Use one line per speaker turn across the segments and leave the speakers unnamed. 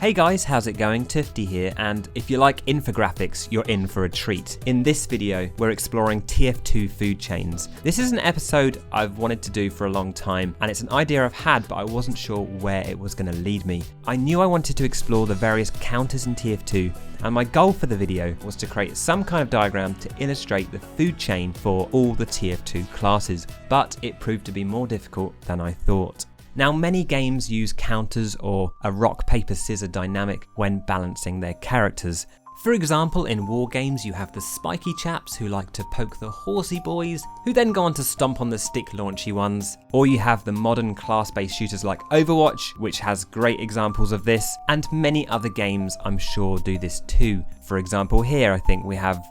Hey guys, how's it going? Toofty here, and if you like infographics, you're in for a treat. In this video, we're exploring TF2 food chains. This is an episode I've wanted to do for a long time, and it's an idea I've had, but I wasn't sure where it was going to lead me. I knew I wanted to explore the various counters in TF2, and my goal for the video was to create some kind of diagram to illustrate the food chain for all the TF2 classes, but it proved to be more difficult than I thought. Now, many games use counters or a rock, paper, scissors dynamic when balancing their characters. For example, in war games you have the spiky chaps who like to poke the horsey boys, who then go on to stomp on the stick launchy ones. Or you have the modern class-based shooters like Overwatch, which has great examples of this, and many other games I'm sure do this too. For example, here I think we have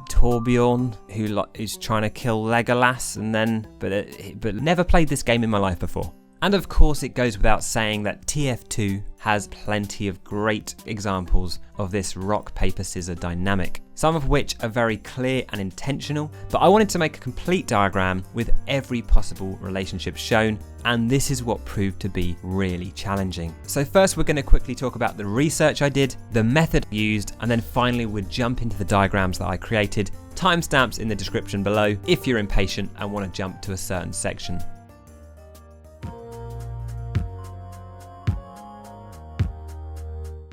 Torbjorn, who's trying to kill Legolas, but never played this game in my life before. And of course it goes without saying that TF2 has plenty of great examples of this rock, paper, scissors dynamic, some of which are very clear and intentional, but I wanted to make a complete diagram with every possible relationship shown, and this is what proved to be really challenging. So first we're going to quickly talk about the research I did, the method used, and then finally we'll jump into the diagrams that I created. Timestamps in the description below if you're impatient and want to jump to a certain section.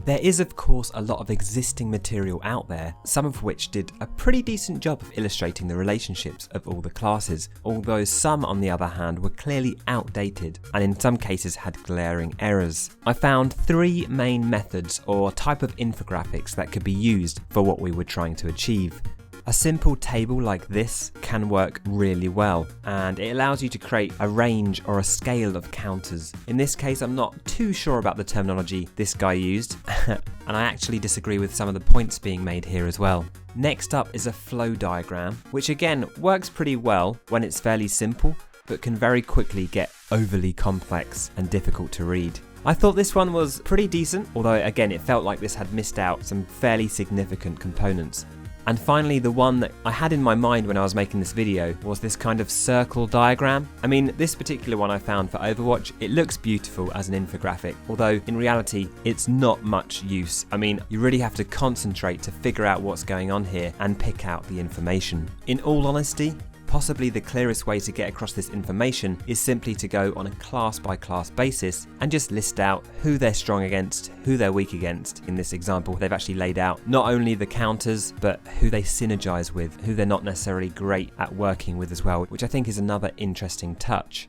There is of course a lot of existing material out there, some of which did a pretty decent job of illustrating the relationships of all the classes, although some on the other hand were clearly outdated and in some cases had glaring errors. I found three main methods or type of infographics that could be used for what we were trying to achieve. A simple table like this can work really well, and it allows you to create a range or a scale of counters. In this case, I'm not too sure about the terminology this guy used, and I actually disagree with some of the points being made here as well. Next up is a flow diagram, which again works pretty well when it's fairly simple, but can very quickly get overly complex and difficult to read. I thought this one was pretty decent, although again it felt like this had missed out some fairly significant components. And finally, the one that I had in my mind when I was making this video was this kind of circle diagram. I mean, this particular one I found for Overwatch, it looks beautiful as an infographic, although in reality, it's not much use. I mean, you really have to concentrate to figure out what's going on here and pick out the information. In all honesty, possibly the clearest way to get across this information is simply to go on a class by class basis and just list out who they're strong against, who they're weak against. In this example, they've actually laid out not only the counters, but who they synergize with, who they're not necessarily great at working with as well, which I think is another interesting touch.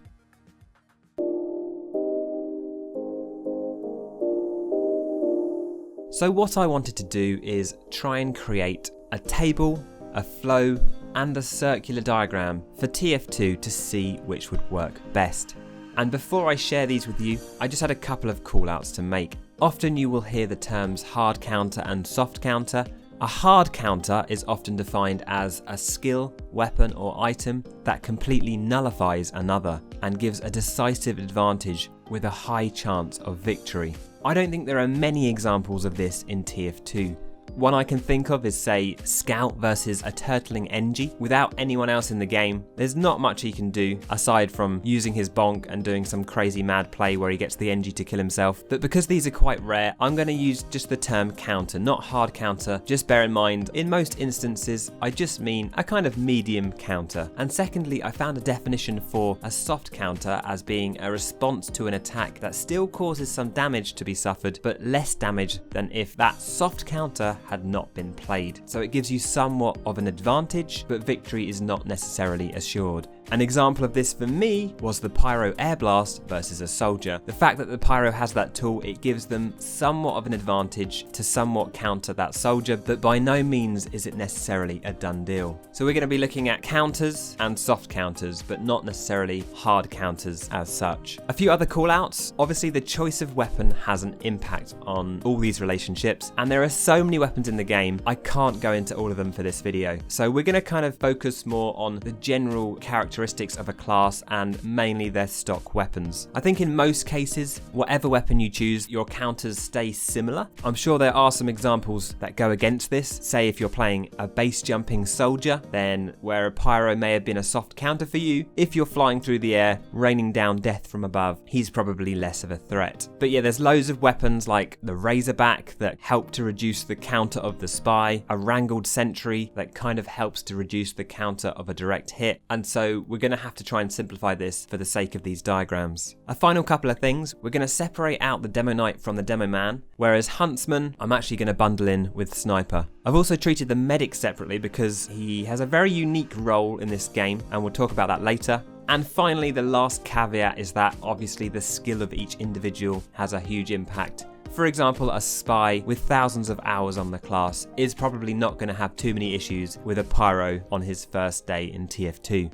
So what I wanted to do is try and create a table, a flow, and a circular diagram for TF2 to see which would work best. And before I share these with you, I just had a couple of callouts to make. Often you will hear the terms hard counter and soft counter. A hard counter is often defined as a skill, weapon or item that completely nullifies another and gives a decisive advantage with a high chance of victory. I don't think there are many examples of this in TF2. One I can think of is, say, Scout versus a turtling Engie. Without anyone else in the game, there's not much he can do aside from using his bonk and doing some crazy mad play where he gets the Engie to kill himself. But because these are quite rare, I'm going to use just the term counter, not hard counter. Just bear in mind, in most instances, I just mean a kind of medium counter. And secondly, I found a definition for a soft counter as being a response to an attack that still causes some damage to be suffered, but less damage than if that soft counter had not been played. So it gives you somewhat of an advantage, but victory is not necessarily assured. An example of this for me was the Pyro Air Blast versus a soldier. The fact that the Pyro has that tool, it gives them somewhat of an advantage to somewhat counter that soldier, but by no means is it necessarily a done deal. So we're going to be looking at counters and soft counters, but not necessarily hard counters as such. A few other callouts. Obviously the choice of weapon has an impact on all these relationships, and there are so many weapons in the game, I can't go into all of them for this video. So we're going to kind of focus more on the general characteristics characteristics of a class and mainly their stock weapons. I think in most cases, whatever weapon you choose, your counters stay similar. I'm sure there are some examples that go against this. Say if you're playing a base jumping soldier, then where a pyro may have been a soft counter for you, if you're flying through the air, raining down death from above, he's probably less of a threat. But yeah, there's loads of weapons like the Razorback that help to reduce the counter of the spy, a Wrangled Sentry that kind of helps to reduce the counter of a direct hit, and so we're going to have to try and simplify this for the sake of these diagrams. A final couple of things, we're going to separate out the Demo Knight from the Demo Man, whereas Huntsman I'm actually going to bundle in with Sniper. I've also treated the Medic separately because he has a very unique role in this game, and we'll talk about that later. And finally, the last caveat is that obviously the skill of each individual has a huge impact. For example, a spy with thousands of hours on the class is probably not going to have too many issues with a pyro on his first day in TF2.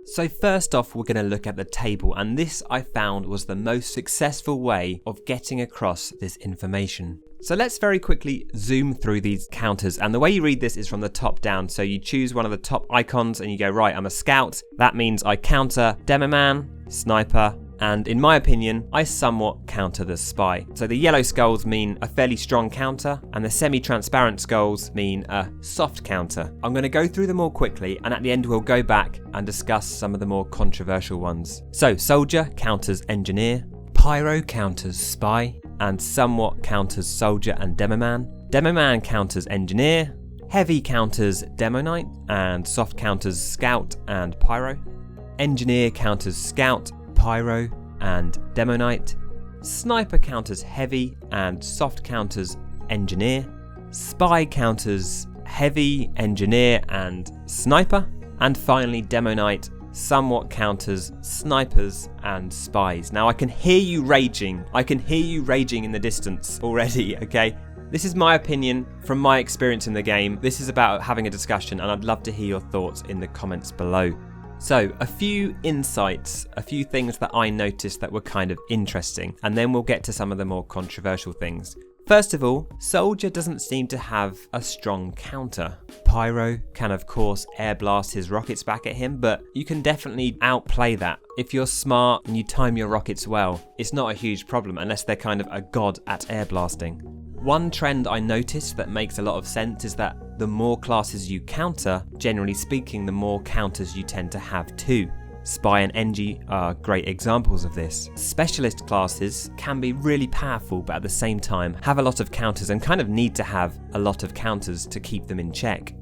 So first off, we're going to look at the table, and this I found was the most successful way of getting across this information. So let's very quickly zoom through these counters, and the way you read this is from the top down. So you choose one of the top icons and you go, right, I'm a scout. That means I counter Demo Man, Sniper, and in my opinion, I somewhat counter the spy. So the yellow skulls mean a fairly strong counter, and the semi-transparent skulls mean a soft counter. I'm going to go through them all quickly, and at the end we'll go back and discuss some of the more controversial ones. So Soldier counters Engineer, Pyro counters Spy, and somewhat counters Soldier and Demo Man. Demo Man counters Engineer, Heavy counters Demo Knight, and soft counters Scout and Pyro. Engineer counters Scout, Pyro, and Demo Knight. Sniper counters Heavy and soft counters Engineer. Spy counters Heavy, Engineer, and Sniper. And finally, Demo Knight somewhat counters Snipers and Spies. Now I can hear you raging. I can hear you raging in the distance already, okay? This is my opinion from my experience in the game. This is about having a discussion, and I'd love to hear your thoughts in the comments below. So, a few insights, a few things that I noticed that were kind of interesting, and then we'll get to some of the more controversial things. First of all, Soldier doesn't seem to have a strong counter. Pyro can of course air blast his rockets back at him, but you can definitely outplay that. If you're smart and you time your rockets well, it's not a huge problem unless they're kind of a god at air blasting. One trend I noticed that makes a lot of sense is that the more classes you counter, generally speaking, the more counters you tend to have too. Spy and Engie are great examples of this. Specialist classes can be really powerful, but at the same time have a lot of counters and kind of need to have a lot of counters to keep them in check.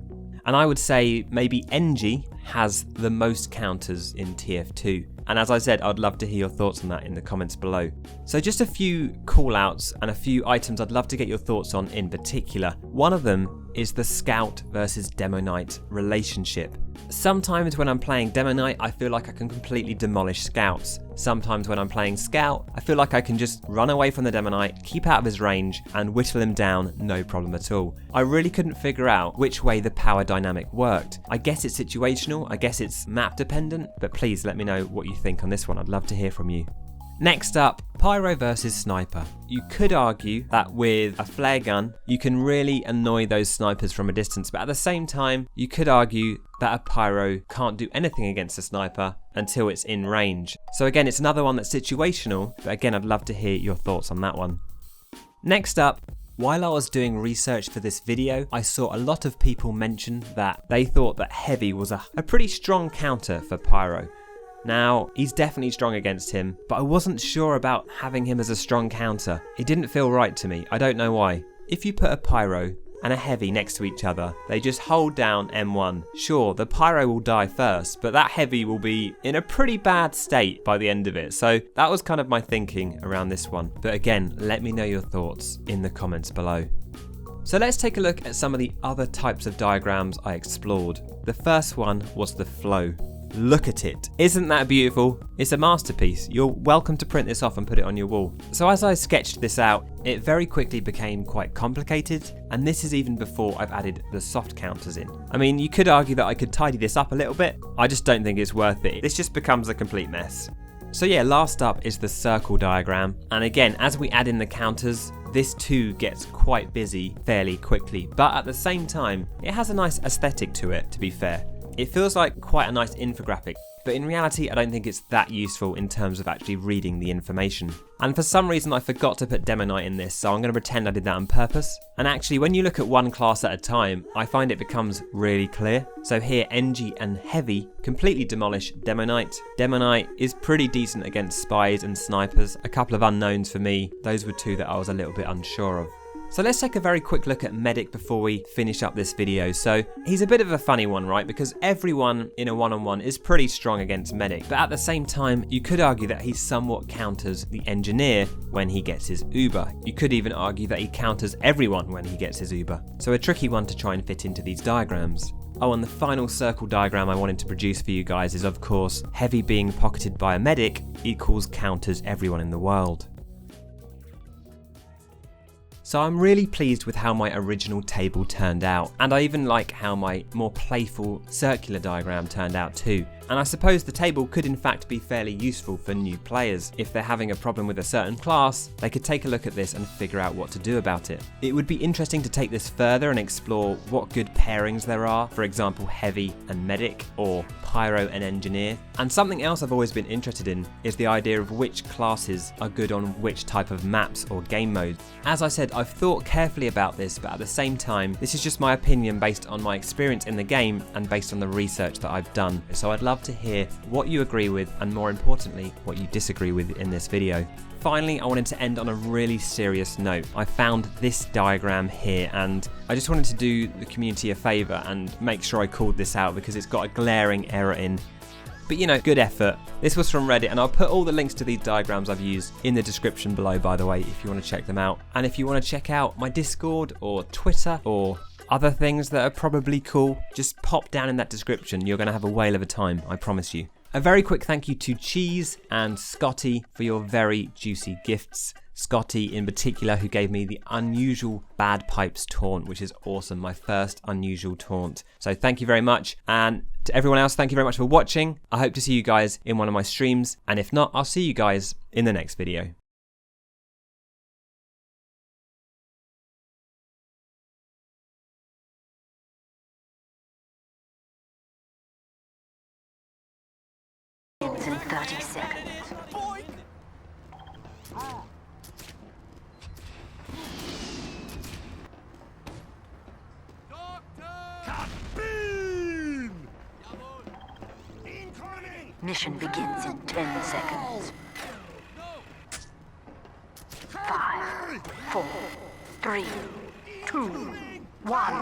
And I would say maybe Engie has the most counters in TF2. And as I said, I'd love to hear your thoughts on that in the comments below. So just a few call outs and a few items I'd love to get your thoughts on in particular. One of them is the Scout versus Demo Knight relationship. Sometimes when I'm playing Demo Knight, I feel like I can completely demolish Scouts. Sometimes when I'm playing Scout, I feel like I can just run away from the Demo Knight, keep out of his range, and whittle him down, no problem at all. I really couldn't figure out which way the power dynamic worked. I guess it's situational, I guess it's map dependent, but please let me know what you think on this one. I'd love to hear from you. Next up, Pyro versus Sniper. You could argue that with a flare gun, you can really annoy those snipers from a distance, but at the same time, you could argue that a Pyro can't do anything against a sniper until it's in range. So again, it's another one that's situational, but again, I'd love to hear your thoughts on that one. Next up, while I was doing research for this video, I saw a lot of people mention that they thought that Heavy was a pretty strong counter for Pyro. Now, he's definitely strong against him, but I wasn't sure about having him as a strong counter. It didn't feel right to me, I don't know why. If you put a Pyro and a Heavy next to each other, they just hold down M1. Sure, the Pyro will die first, but that Heavy will be in a pretty bad state by the end of it. So that was kind of my thinking around this one. But again, let me know your thoughts in the comments below. So let's take a look at some of the other types of diagrams I explored. The first one was the flow. Look at it. Isn't that beautiful? It's a masterpiece. You're welcome to print this off and put it on your wall. So as I sketched this out, it very quickly became quite complicated, and this is even before I've added the soft counters in. I mean, you could argue that I could tidy this up a little bit. I just don't think it's worth it. This just becomes a complete mess. So yeah, last up is the circle diagram. And again, as we add in the counters, this too gets quite busy fairly quickly, but at the same time, it has a nice aesthetic to it, to be fair. It feels like quite a nice infographic, but in reality I don't think it's that useful in terms of actually reading the information. And for some reason I forgot to put Demonite in this, so I'm going to pretend I did that on purpose. And actually when you look at one class at a time, I find it becomes really clear. So here Engie and Heavy completely demolish Demonite. Demonite is pretty decent against spies and snipers. A couple of unknowns for me, those were two that I was a little bit unsure of. So let's take a very quick look at Medic before we finish up this video. So he's a bit of a funny one, right? Because everyone in a one-on-one is pretty strong against Medic. But at the same time, you could argue that he somewhat counters the Engineer when he gets his Uber. You could even argue that he counters everyone when he gets his Uber. So a tricky one to try and fit into these diagrams. Oh, and the final circle diagram I wanted to produce for you guys is, of course, Heavy being pocketed by a Medic equals counters everyone in the world. So I'm really pleased with how my original table turned out, and I even like how my more playful circular diagram turned out too. And I suppose the table could in fact be fairly useful for new players. If they're having a problem with a certain class, they could take a look at this and figure out what to do about it. It would be interesting to take this further and explore what good pairings there are, for example Heavy and Medic, or Pyro and Engineer. And something else I've always been interested in is the idea of which classes are good on which type of maps or game modes. As I said, I've thought carefully about this, but at the same time, this is just my opinion based on my experience in the game and based on the research that I've done. So I'd love to hear what you agree with, and more importantly, what you disagree with in this video. Finally, I wanted to end on a really serious note. I found this diagram here and I just wanted to do the community a favour and make sure I called this out because it's got a glaring error in. But you know, good effort. This was from Reddit, and I'll put all the links to these diagrams I've used in the description below, by the way, if you want to check them out. And if you want to check out my Discord or Twitter or other things that are probably cool, just pop down in that description. You're going to have a whale of a time, I promise you. A very quick thank you to Cheese and Sxottie for your very juicy gifts. Sxottie in particular, who gave me the unusual Bad Pipes taunt, which is awesome, my first unusual taunt. So thank you very much, and to everyone else, thank you very much for watching. I hope to see you guys in one of my streams, and if not, I'll see you guys in the next video.
In 30 seconds. Mission begins in 10 seconds. 5, 4, 3, 2, 1.